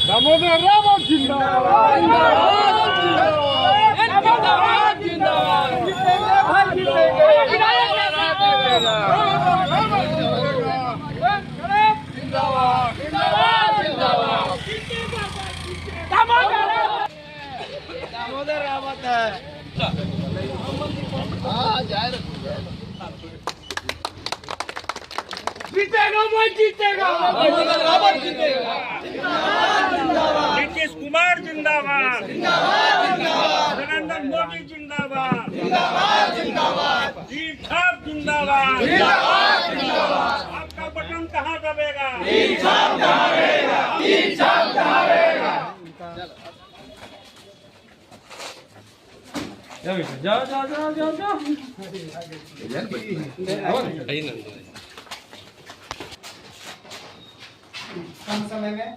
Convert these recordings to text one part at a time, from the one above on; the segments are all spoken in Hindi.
दामोदर रावत जिंदाबाद, जिंदाबाद, जिंदाबाद, दामोदर रावत है। जीतेगा मैं जीतेगा, रावत जीतेगा। नीतीश कुमार जिंदाबाद, नरेंद्र मोदी जिंदाबाद, जी छाप जिंदाबाद, आपका बटन कहाँ दबेगा? जाओ जाओ जाओ जाओ जाओ। कम समय में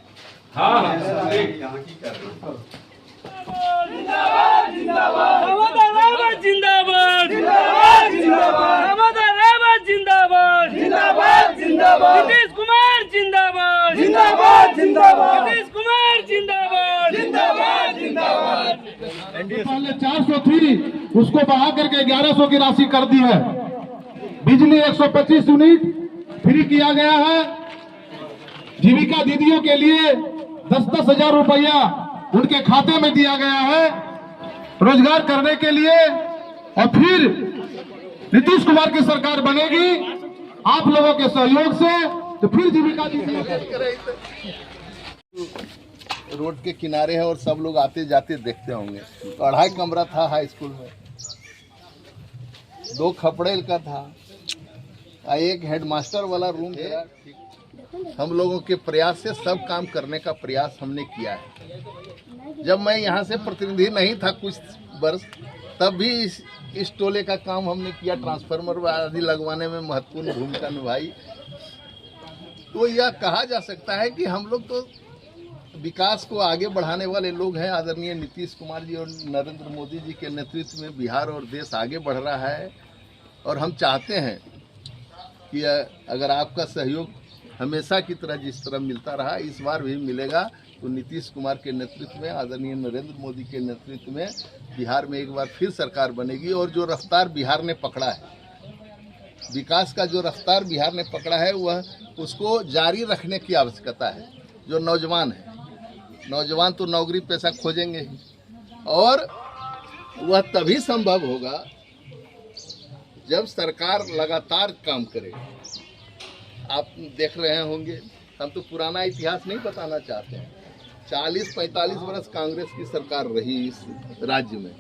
हाँ यहाँ की कर जिंदाबाद, जिंदाबाद, दामोदर रावत जिंदाबाद, जिंदाबाद, जिंदाबाद, दामोदर रावत जिंदाबाद, जिंदाबाद, जिंदाबाद, नीतीश कुमार जिंदाबाद, जिंदाबाद, जिंदाबाद, नीतीश कुमार जिंदाबाद, जिंदाबाद, जिंदाबाद। पहले 400 थी, उसको बढ़ा करके 1100 की राशि कर दी है। बिजली 125 यूनिट फ्री किया गया है। जीविका दीदियों के लिए 10-10 हजार रुपया उनके खाते में दिया गया है रोजगार करने के लिए। और फिर नीतीश कुमार की सरकार बनेगी आप लोगों के सहयोग से, तो फिर जीविका दीदी रोड के किनारे है और सब लोग आते जाते देखते होंगे। तो 2.5 कमरा था हाई स्कूल में, 2 खपड़ेल का था, एक हेडमास्टर वाला रूम था। हम लोगों के प्रयास से सब काम करने का प्रयास हमने किया है। जब मैं यहाँ से प्रतिनिधि नहीं था कुछ वर्ष, तब भी इस टोले का काम हमने किया, ट्रांसफार्मर आदि लगवाने में महत्वपूर्ण भूमिका निभाई। तो यह कहा जा सकता है कि हम लोग तो विकास को आगे बढ़ाने वाले लोग हैं। आदरणीय नीतीश कुमार जी और नरेंद्र मोदी जी के नेतृत्व में बिहार और देश आगे बढ़ रहा है। और हम चाहते हैं कि अगर आपका सहयोग हमेशा की तरह जिस तरह मिलता रहा, इस बार भी मिलेगा। तो नीतीश कुमार के नेतृत्व में, आदरणीय नरेंद्र मोदी के नेतृत्व में बिहार में एक बार फिर सरकार बनेगी। और जो रफ्तार बिहार ने पकड़ा है, विकास का जो रफ्तार बिहार ने पकड़ा है, वह उसको जारी रखने की आवश्यकता है। जो नौजवान है, नौजवान तो नौकरी पैसा खोजेंगे ही, और वह तभी संभव होगा जब सरकार लगातार काम करे। आप देख रहे होंगे, हम तो पुराना इतिहास नहीं बताना चाहते हैं। 40-45 वर्ष कांग्रेस की सरकार रही इस राज्य में।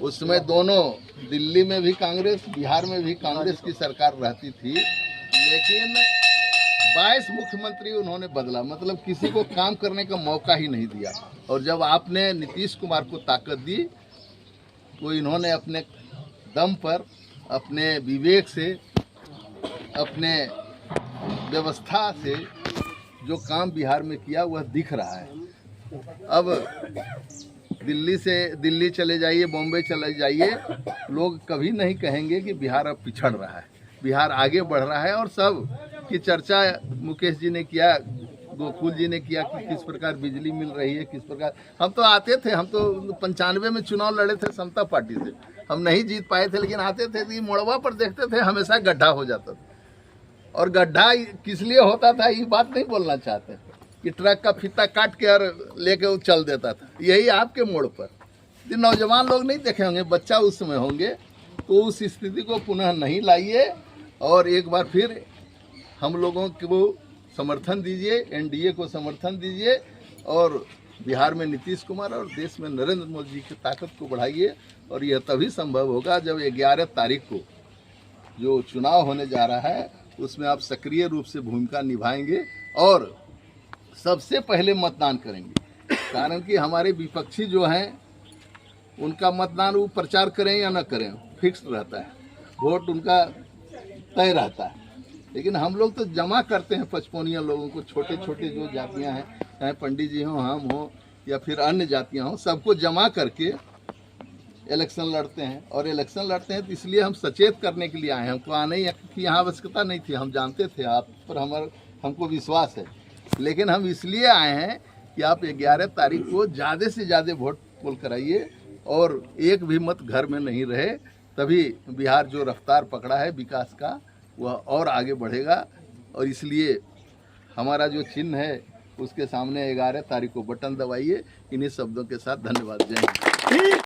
उसमें दोनों, दिल्ली में भी कांग्रेस, बिहार में भी कांग्रेस की सरकार रहती थी। लेकिन 22 मुख्यमंत्री उन्होंने बदला, मतलब किसी को काम करने का मौका ही नहीं दिया। और जब आपने नीतीश कुमार को ताकत दी, तो इन्होंने अपने दम पर, अपने विवेक से, अपने व्यवस्था से जो काम बिहार में किया वह दिख रहा है। अब दिल्ली चले जाइए, बॉम्बे चले जाइए, लोग कभी नहीं कहेंगे कि बिहार अब पिछड़ रहा है। बिहार आगे बढ़ रहा है। और सब की चर्चा मुकेश जी ने किया, गोकुल जी ने किया कि किस प्रकार बिजली मिल रही है, किस प्रकार। हम तो आते थे, हम तो 95 में चुनाव लड़े थे समता पार्टी से। हम नहीं जीत पाए थे, लेकिन आते थे तो मोड़वा पर देखते थे, हमेशा गड्ढा हो जाता था। और गड्ढा किस लिए होता था ये बात नहीं बोलना चाहते कि ट्रक का फीता काट के और लेके वो चल देता था। यही आपके मोड़ पर नौजवान लोग नहीं देखे होंगे, बच्चा उस समय होंगे। तो उस स्थिति को पुनः नहीं लाइए और एक बार फिर हम लोगों को समर्थन दीजिए, एनडीए को समर्थन दीजिए और बिहार में नीतीश कुमार और देश में नरेंद्र मोदी जी की ताकत को बढ़ाइए। और यह तभी संभव होगा जब 11 तारीख को जो चुनाव होने जा रहा है उसमें आप सक्रिय रूप से भूमिका निभाएंगे और सबसे पहले मतदान करेंगे। कारण कि हमारे विपक्षी जो हैं उनका मतदान वो प्रचार करें या न करें फिक्स रहता है, वोट उनका तय रहता है। लेकिन हम लोग तो जमा करते हैं 55 लोगों को, छोटे छोटे जो जातियां हैं, चाहे पंडित जी हों, हम हों या फिर अन्य जातियां हों, सबको जमा करके इलेक्शन लड़ते हैं, और इलेक्शन लड़ते हैं तो इसलिए हम सचेत करने के लिए आए हैं। हमको आने की यहाँ आवश्यकता नहीं थी, हम जानते थे आप पर हमको विश्वास है, लेकिन हम इसलिए आए हैं कि आप 11 तारीख को ज़्यादा से ज़्यादा वोट पोल कराइए और एक भी मत घर में नहीं रहे, तभी बिहार जो रफ्तार पकड़ा है विकास का वह और आगे बढ़ेगा। और इसलिए हमारा जो चिन्ह है उसके सामने 11 तारीख को बटन दबाइए। इन्हीं शब्दों के साथ धन्यवाद। जय हिंद।